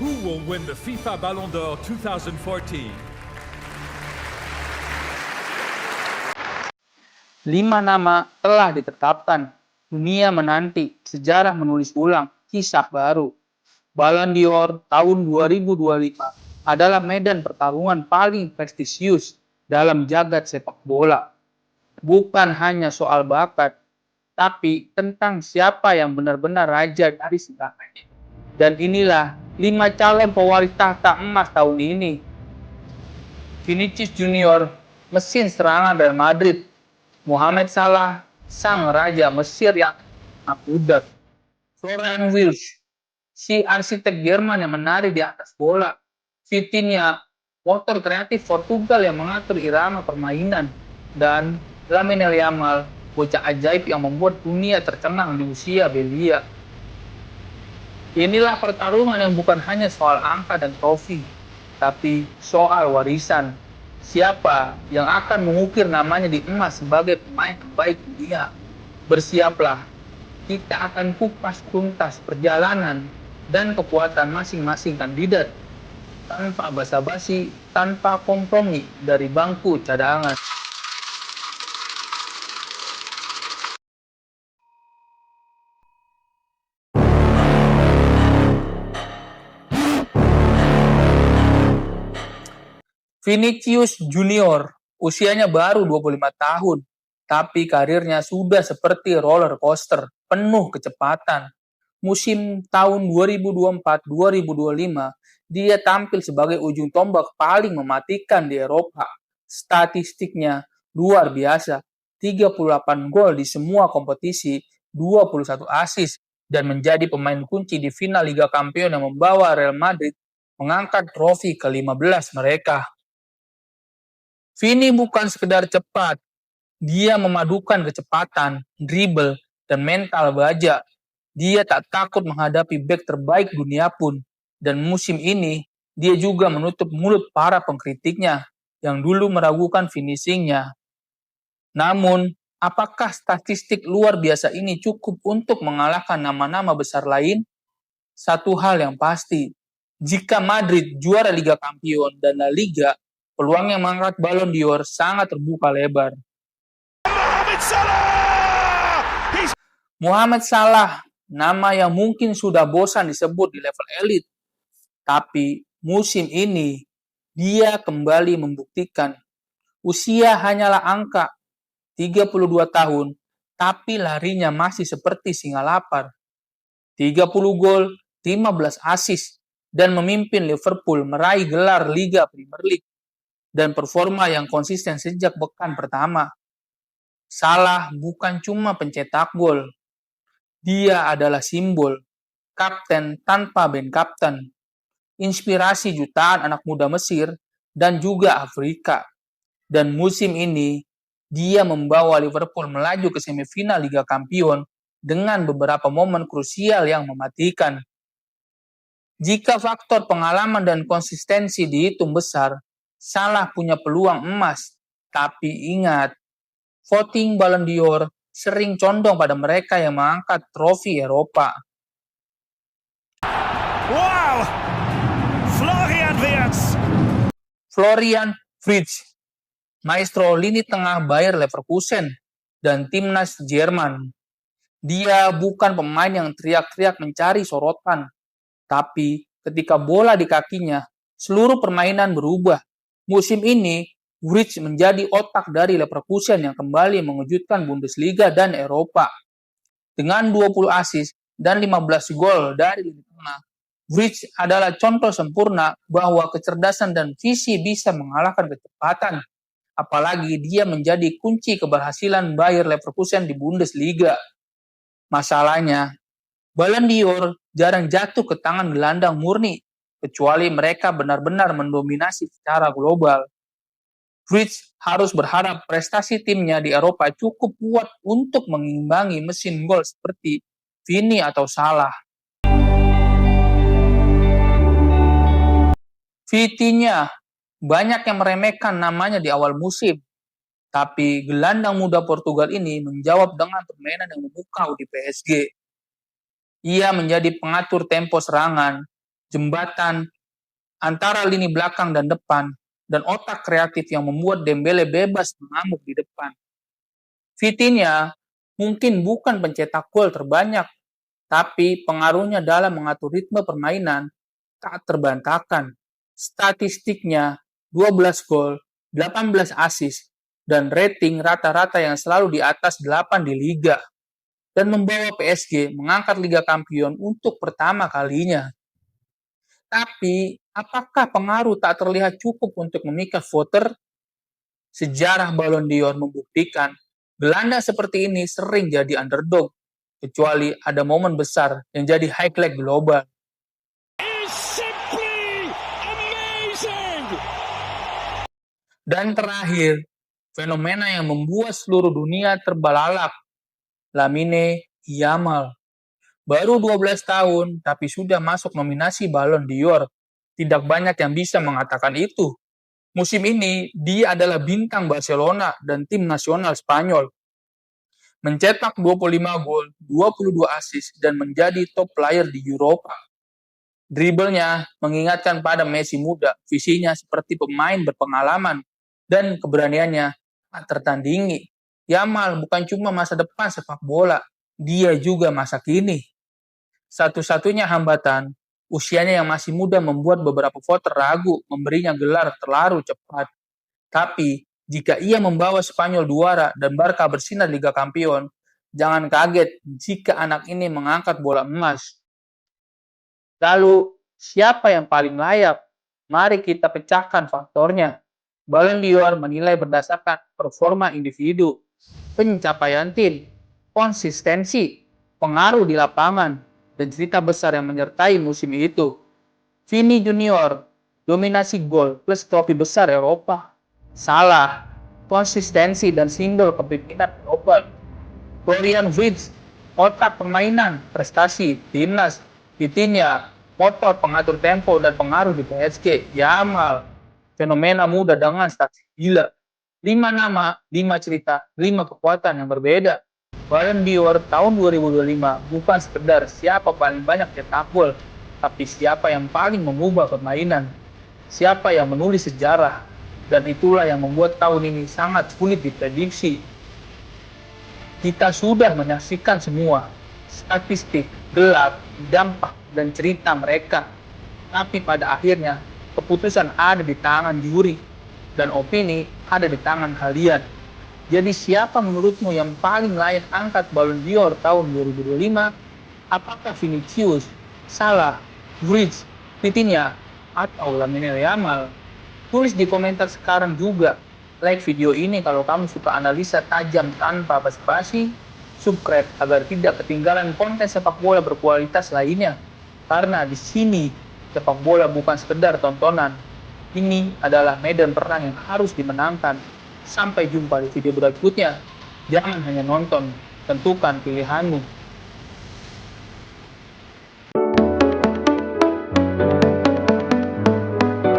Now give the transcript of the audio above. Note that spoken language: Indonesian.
Who will win the FIFA Ballon d'Or 2014? 5 nama telah ditetapkan. Dunia menanti sejarah menulis ulang kisah baru. Ballon d'Or tahun 2025 adalah medan pertarungan paling prestisius dalam jagat sepak bola. Bukan hanya soal bakat, tapi tentang siapa yang benar-benar raja dari segalanya. Dan inilah 5 calon pewaris tahta emas tahun ini. Vinicius Junior, mesin serangan Real Madrid. Mohamed Salah, sang raja Mesir yang akudat. Florian Wirtz, si arsitek Jerman yang menari di atas bola. Vitinha, motor kreatif Portugal yang mengatur irama permainan. Dan Lamine Yamal, bocah ajaib yang membuat dunia tercengang di usia belia. Inilah pertarungan yang bukan hanya soal angka dan trofi, tapi soal warisan. Siapa yang akan mengukir namanya di emas sebagai pemain terbaik dunia? Bersiaplah, kita akan kupas tuntas perjalanan dan kekuatan masing-masing kandidat. Tanpa basa-basi, tanpa kompromi dari bangku cadangan. Vinicius Junior, usianya baru 25 tahun, tapi karirnya sudah seperti roller coaster, penuh kecepatan. Musim tahun 2024-2025, dia tampil sebagai ujung tombak paling mematikan di Eropa. Statistiknya luar biasa, 38 gol di semua kompetisi, 21 assist, dan menjadi pemain kunci di final Liga Champions yang membawa Real Madrid mengangkat trofi ke-15 mereka. Vini bukan sekedar cepat, dia memadukan kecepatan, dribble, dan mental baja. Dia tak takut menghadapi bek terbaik dunia pun. Dan musim ini, dia juga menutup mulut para pengkritiknya yang dulu meragukan finishingnya. Namun, apakah statistik luar biasa ini cukup untuk mengalahkan nama-nama besar lain? Satu hal yang pasti, jika Madrid juara Liga Champions dan La Liga, peluang yang mengangkat Ballon d'Or sangat terbuka lebar. Mohamed Salah, nama yang mungkin sudah bosan disebut di level elit. Tapi musim ini, dia kembali membuktikan usia hanyalah angka, 32 tahun, tapi larinya masih seperti singa lapar. 30 gol, 15 assist, dan memimpin Liverpool meraih gelar Liga Premier League. Dan performa yang konsisten sejak pekan pertama. Salah bukan cuma pencetak gol. Dia adalah simbol, kapten tanpa band kapten, inspirasi jutaan anak muda Mesir dan juga Afrika. Dan musim ini, dia membawa Liverpool melaju ke semifinal Liga Champions dengan beberapa momen krusial yang mematikan. Jika faktor pengalaman dan konsistensi dihitung besar, Salah punya peluang emas, tapi ingat, voting Ballon d'Or sering condong pada mereka yang mengangkat trofi Eropa. Wow! Florian Wirtz, maestro lini tengah Bayer Leverkusen dan timnas Jerman. Dia bukan pemain yang teriak-teriak mencari sorotan, tapi ketika bola di kakinya, seluruh permainan berubah. Musim ini, Wirtz menjadi otak dari Leverkusen yang kembali mengejutkan Bundesliga dan Eropa. Dengan 20 assist dan 15 gol dari lini tengah, Wirtz adalah contoh sempurna bahwa kecerdasan dan visi bisa mengalahkan kecepatan. Apalagi dia menjadi kunci keberhasilan Bayer Leverkusen di Bundesliga. Masalahnya, Ballon d'Or jarang jatuh ke tangan gelandang murni, kecuali mereka benar-benar mendominasi secara global. Wirtz harus berharap prestasi timnya di Eropa cukup kuat untuk mengimbangi mesin gol seperti Vini atau Salah. Vitinha, banyak yang meremehkan namanya di awal musim, tapi gelandang muda Portugal ini menjawab dengan permainan yang memukau di PSG. Ia menjadi pengatur tempo serangan, jembatan antara lini belakang dan depan, dan otak kreatif yang membuat Dembele bebas mengamuk di depan. Vitinha mungkin bukan pencetak gol terbanyak, tapi pengaruhnya dalam mengatur ritme permainan tak terbantahkan. Statistiknya 12 gol, 18 assist, dan rating rata-rata yang selalu di atas 8 di liga. Dan membawa PSG mengangkat Liga Kampion untuk pertama kalinya. Tapi, apakah pengaruh tak terlihat cukup untuk memikat voter? Sejarah Ballon d'Or membuktikan Belanda seperti ini sering jadi underdog, kecuali ada momen besar yang jadi highlight global. Dan terakhir, fenomena yang membuat seluruh dunia terbelalak, Lamine Yamal. Baru 12 tahun, tapi sudah masuk nominasi Ballon d'Or. Tidak banyak yang bisa mengatakan itu. Musim ini, dia adalah bintang Barcelona dan tim nasional Spanyol. Mencetak 25 gol, 22 assist, dan menjadi top player di Eropa. Dribblenya mengingatkan pada Messi muda, visinya seperti pemain berpengalaman, dan keberaniannya tak tertandingi. Yamal bukan cuma masa depan sepak bola, dia juga masa kini. Satu-satunya hambatan, usianya yang masih muda membuat beberapa voter ragu memberinya gelar terlalu cepat. Tapi, jika ia membawa Spanyol juara dan Barca bersinar Liga Kampion, jangan kaget jika anak ini mengangkat bola emas. Lalu, siapa yang paling layak? Mari kita pecahkan faktornya. Ballon d'Or menilai berdasarkan performa individu, pencapaian tim, konsistensi, pengaruh di lapangan, dan cerita besar yang menyertai musim itu. Vini Junior, dominasi gol plus trofi besar Eropa. Salah, konsistensi dan single kepemimpinan Eropa. Florian Wirtz, otak permainan, prestasi, timnas. Vitinha, motor pengatur tempo dan pengaruh di PSG. Yamal, fenomena muda dengan statistik gila. 5 nama, 5 cerita, 5 kekuatan yang berbeda. Ballon d'Or tahun 2025 bukan sekedar siapa paling banyak cetak gol, tapi siapa yang paling mengubah permainan, siapa yang menulis sejarah, dan itulah yang membuat tahun ini sangat sulit diprediksi. Kita sudah menyaksikan semua, statistik, gelap, dampak, dan cerita mereka. Tapi pada akhirnya, keputusan ada di tangan juri, dan opini ada di tangan kalian. Jadi siapa menurutmu yang paling layak angkat Ballon d'Or tahun 2025? Apakah Vinicius, Salah, Wirtz, Vitinha, atau Lamine Yamal? Tulis di komentar sekarang juga. Like video ini kalau kamu suka analisa tajam tanpa basa-basi. Subscribe agar tidak ketinggalan konten sepak bola berkualitas lainnya. Karena di sini sepak bola bukan sekedar tontonan. Ini adalah medan perang yang harus dimenangkan. Sampai jumpa di video berikutnya. Jangan hanya nonton, tentukan pilihanmu.